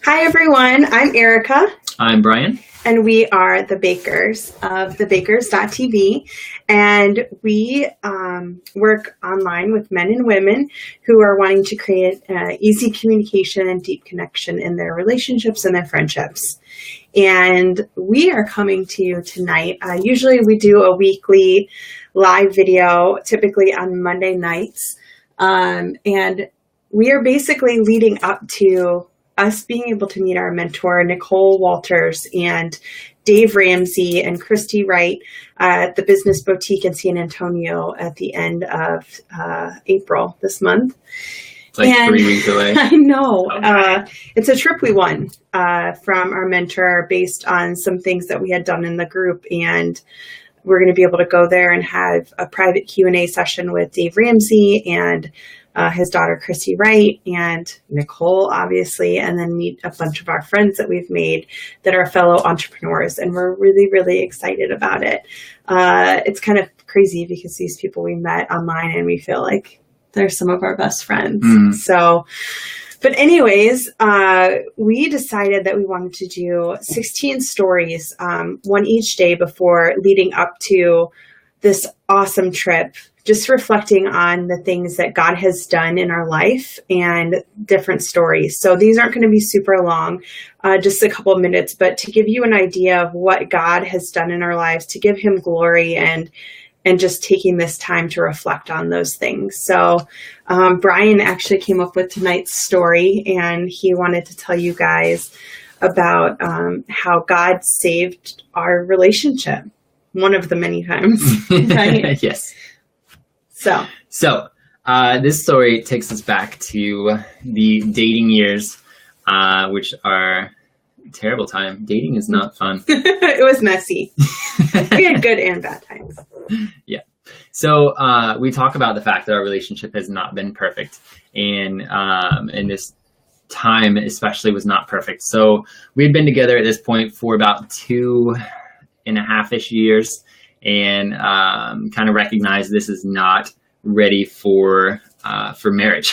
Hi, everyone. I'm Erica, I'm Brian. and we are the Bakers of thebakers.tv. And we work online with men and women who are wanting to create easy communication and deep connection in their relationships and their friendships. And we are coming to you tonight. Usually we do a weekly live video, typically on Monday nights. And we are basically leading up to us being able to meet our mentor, Nicole Walters, and Dave Ramsey and Christy Wright at the Business Boutique in San Antonio at the end of April this month. It's like 3 weeks away. I know. Okay. It's a trip we won from our mentor based on some things that we had done in the group. And we're going to be able to go there and have a private Q&A session with Dave Ramsey and his daughter, Christy Wright, and Nicole, obviously, and then meet a bunch of our friends that we've made that are fellow entrepreneurs. And we're really, really excited about it. It's kind of crazy because these people we met online and we feel like they're some of our best friends. So, but anyways, we decided that we wanted to do 16 stories, one each day before leading up to this awesome trip, just reflecting on the things that God has done in our life and different stories. So these aren't going to be super long, just a couple of minutes, but to give you an idea of what God has done in our lives, to give him glory and just taking this time to reflect on those things. So Brian actually came up with tonight's story, and he wanted to tell you guys about how God saved our relationship. One of the many times, right? Yes. So this story takes us back to the dating years, which are a terrible time. Dating is not fun. It was messy. We had good and bad times. Yeah. So we talk about the fact that our relationship has not been perfect, and this time especially was not perfect. So we had been together at this point for about 2.5-ish years, and kind of recognized this is not ready for marriage.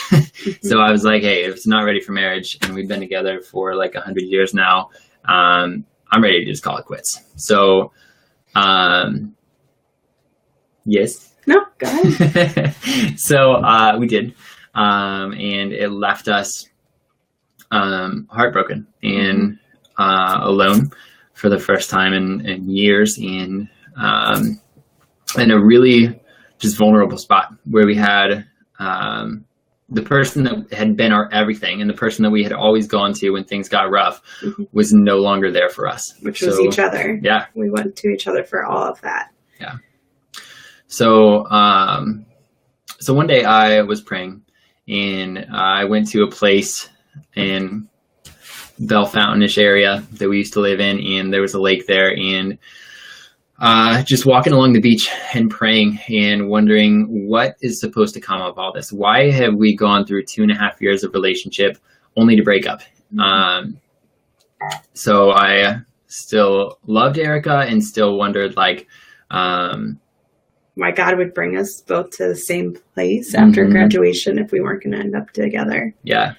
So I was like, hey, if it's not ready for marriage, and we've been together for like 100 years now, I'm ready to just call it quits. So yes. No, go ahead. So we did, and it left us heartbroken and alone for the first time in years, and in a really just vulnerable spot where we had the person that had been our everything, and the person that we had always gone to when things got rough was no longer there for us. Which was each other. Yeah. We went to each other for all of that. Yeah. So so one day I was praying, and I went to a place in Bellefontaine-ish area that we used to live in, and there was a lake there, and just walking along the beach and praying and wondering what is supposed to come of all this. Why have we gone through 2.5 years of relationship only to break up? So I still loved Erica and still wondered like, why God would bring us both to the same place after graduation if we weren't going to end up together. Yeah.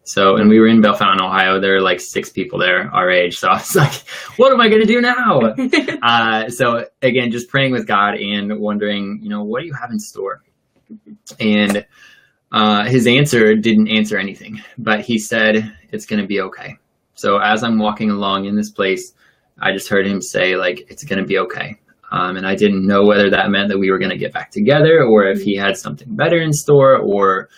So, and we were in Bellefontaine, Ohio. There were like 6 people there our age. So I was like, what am I going to do now? So again, just praying with God and wondering, what do you have in store? And his answer didn't answer anything, but he said, it's going to be okay. So as I'm walking along in this place, I just heard him say like, it's going to be okay. And I didn't know whether that meant that we were going to get back together, or if he had something better in store, or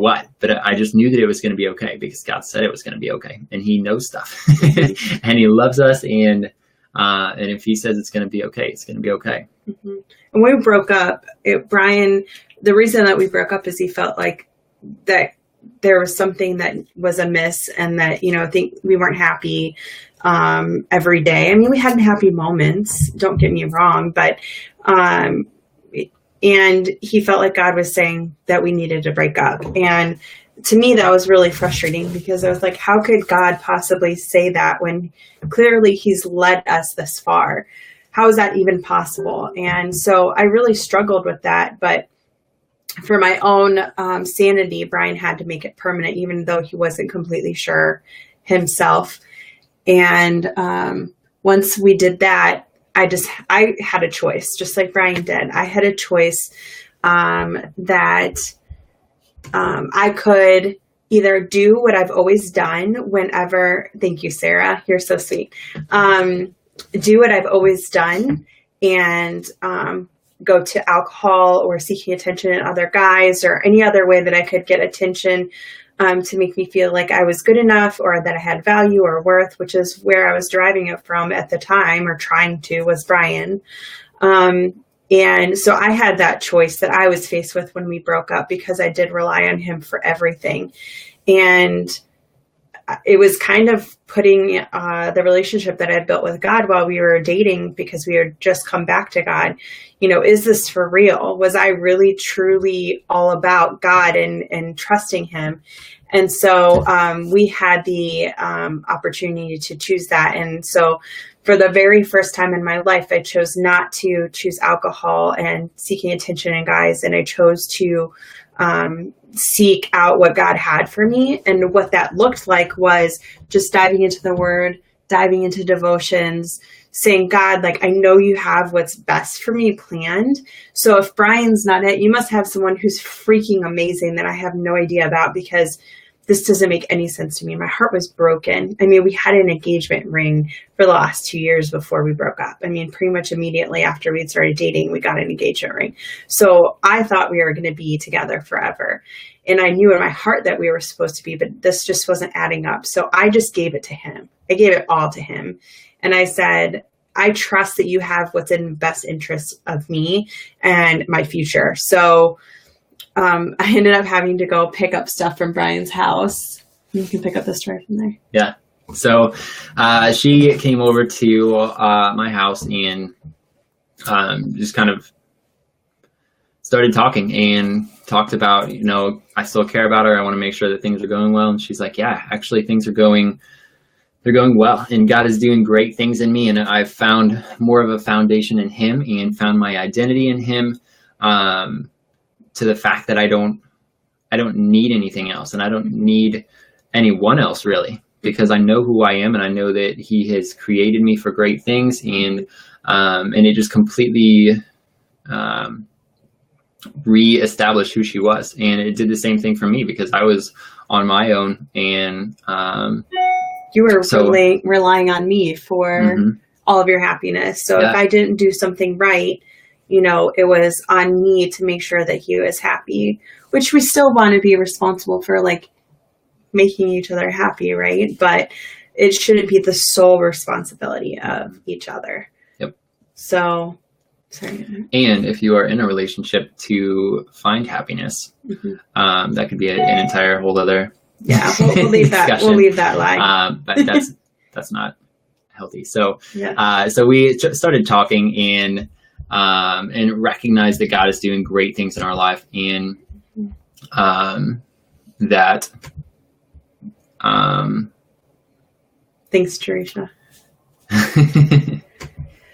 what, but I just knew that it was going to be okay because God said it was going to be okay, and he knows stuff and he loves us. And if he says it's going to be okay, it's going to be okay. And when we broke up, Brian, the reason that we broke up is he felt like that there was something that was amiss, and that, I think we weren't happy every day. I mean, we had happy moments, don't get me wrong, but and he felt like God was saying that we needed to break up. And to me, that was really frustrating because I was like, how could God possibly say that when clearly he's led us this far? How is that even possible? And so I really struggled with that. But for my own sanity, Brian had to make it permanent, even though he wasn't completely sure himself. And once we did that, I had a choice, just like Brian did. I had a choice that I could either do what I've always done whenever, thank you, Sarah, you're so sweet. Do what I've always done and go to alcohol or seeking attention in other guys or any other way that I could get attention to make me feel like I was good enough or that I had value or worth, which is where I was deriving it from at the time, or trying to, was Brian. And so I had that choice that I was faced with when we broke up, because I did rely on him for everything. And it was kind of putting the relationship that I built with God while we were dating, because we had just come back to God. You know, is this for real? Was I really truly all about God and trusting him? And so we had the opportunity to choose that. And so for the very first time in my life, I chose not to choose alcohol and seeking attention in guys. And I chose to seek out what God had for me. And what that looked like was just diving into the word, diving into devotions, saying, God, like, I know you have what's best for me planned. So if Brian's not it, you must have someone who's freaking amazing that I have no idea about, because this doesn't make any sense to me. My heart was broken. I mean, we had an engagement ring for the last 2 years before we broke up. I mean, pretty much immediately after we'd started dating, we got an engagement ring. So I thought we were going to be together forever. And I knew in my heart that we were supposed to be, but this just wasn't adding up. So I just gave it to him. I gave it all to him. And I said, I trust that you have what's in best interest of me and my future. So I ended up having to go pick up stuff from Brian's house. You can pick up the story from there. Yeah. So she came over to my house and just kind of started talking and talked about, you know, I still care about her. I want to make sure that things are going well. And she's like, yeah, actually things are going, they're going well. And God is doing great things in me. And I've found more of a foundation in him and found my identity in him. To the fact that I don't need anything else, and I don't need anyone else really, because I know who I am, and I know that he has created me for great things, and it just completely re-established who she was. And it did the same thing for me, because I was on my own, and you were relying on me for all of your happiness. So if I didn't do something right, you know, it was on me to make sure that he was happy, which we still want to be responsible for, like, making each other happy, right? But it shouldn't be the sole responsibility of each other. Yep. So, sorry. And if you are in a relationship to find happiness, that could be an entire whole other we'll leave that. Discussion. We'll leave that lie. But that's not healthy. So, so we started talking and recognize that God is doing great things in our life, and that thanks, Teresa.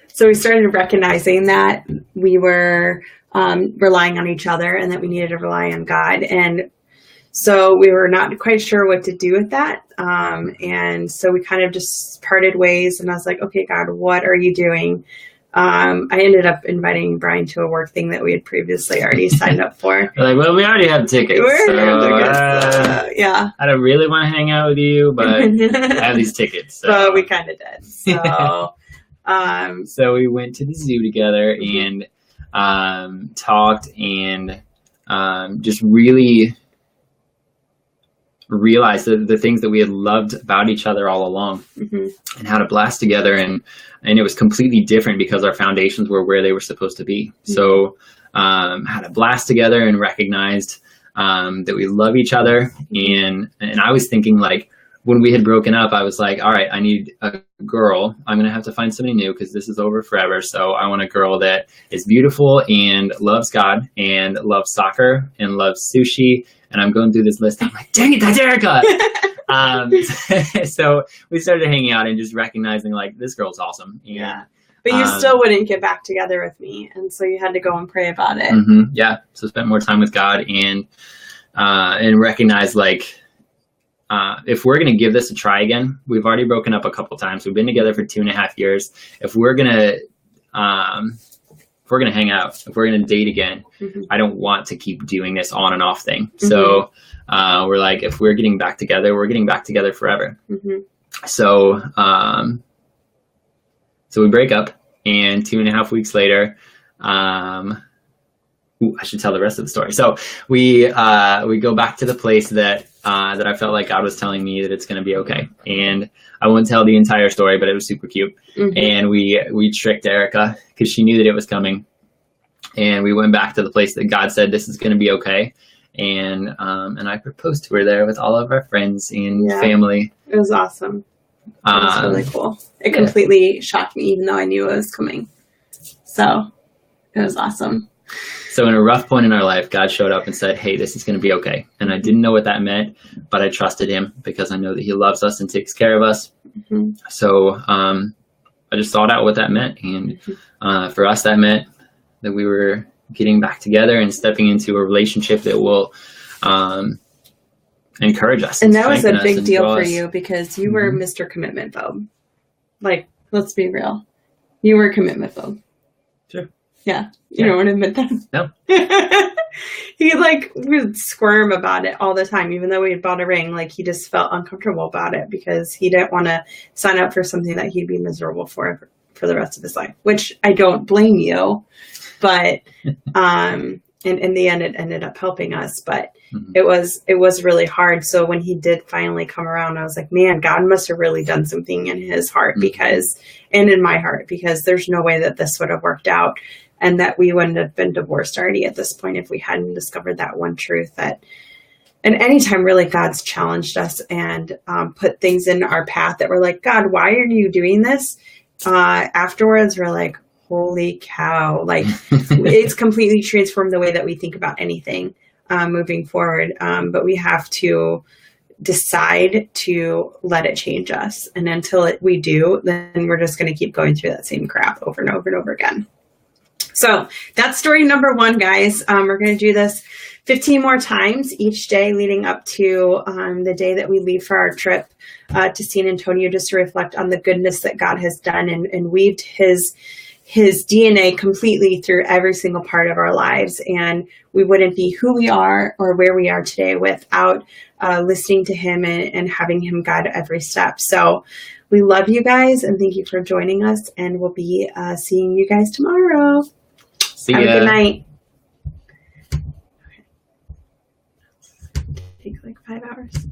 So we started recognizing that we were relying on each other, and that we needed to rely on God. And so we were not quite sure what to do with that. And so we kind of just parted ways, and I was like, okay, God, what are you doing? I ended up inviting Brian to a work thing that we had previously already signed up for. We're like, well, we already have tickets. Yeah. I don't really want to hang out with you, but I have these tickets. So we kind of did. So, so we went to the zoo together and talked and just really realized the things that we had loved about each other all along, and had a blast together, and it was completely different because our foundations were where they were supposed to be. So had a blast together and recognized that we love each other, and I was thinking, like, when we had broken up, I was like, all right, I need a girl. I'm going to have to find somebody new because this is over forever. So I want a girl that is beautiful and loves God and loves soccer and loves sushi. And I'm going through this list. I'm like, dang it, that's Erica. So we started hanging out and just recognizing, like, this girl's awesome. And But you still wouldn't get back together with me. And so you had to go and pray about it. Yeah. So spent more time with God and recognize like, if we're going to give this a try again, we've already broken up a couple times. We've been together for 2.5 years. If we're going to hang out, if we're going to date again, I don't want to keep doing this on and off thing. So we're like, if we're getting back together, we're getting back together forever. So we break up, and 2.5 weeks later, I should tell the rest of the story. So we go back to the place that I felt like God was telling me that it's going to be okay. And I won't tell the entire story, but it was super cute. And we tricked Erica because she knew that it was coming. And we went back to the place that God said, this is going to be okay. And I proposed to her there with all of our friends and family. It was awesome. It was really cool. It completely shocked me, even though I knew it was coming. So it was awesome. So in a rough point in our life, God showed up and said, hey, this is going to be okay. And I didn't know what that meant, but I trusted him because I know that he loves us and takes care of us. So I just thought out what that meant. And for us, that meant that we were getting back together and stepping into a relationship that will encourage us. And that was a big deal for you because you were Mr. Commitment Phobe. Like, let's be real. You were a commitment phobe. Sure. Yeah. You don't want to admit that? No. He would squirm about it all the time, even though we had bought a ring. Like, he just felt uncomfortable about it because he didn't want to sign up for something that he'd be miserable for the rest of his life, which I don't blame you. But in the end, it ended up helping us. But it was really hard. So when he did finally come around, I was like, man, God must have really done something in his heart and in my heart, because there's no way that this would have worked out. And that we wouldn't have been divorced already at this point if we hadn't discovered that one truth that, and anytime really God's challenged us and put things in our path that we're like, God, why are you doing this? Afterwards, we're like, holy cow. Like it's completely transformed the way that we think about anything moving forward. But we have to decide to let it change us. And until we do, then we're just going to keep going through that same crap over and over and over again. So that's story number 1, guys. We're going to do this 15 more times each day leading up to the day that we leave for our trip to San Antonio, just to reflect on the goodness that God has done and weaved his DNA completely through every single part of our lives. And we wouldn't be who we are or where we are today without listening to him and having him guide every step. So we love you guys and thank you for joining us. And we'll be seeing you guys tomorrow. See ya. Have a good night. Take like 5 hours.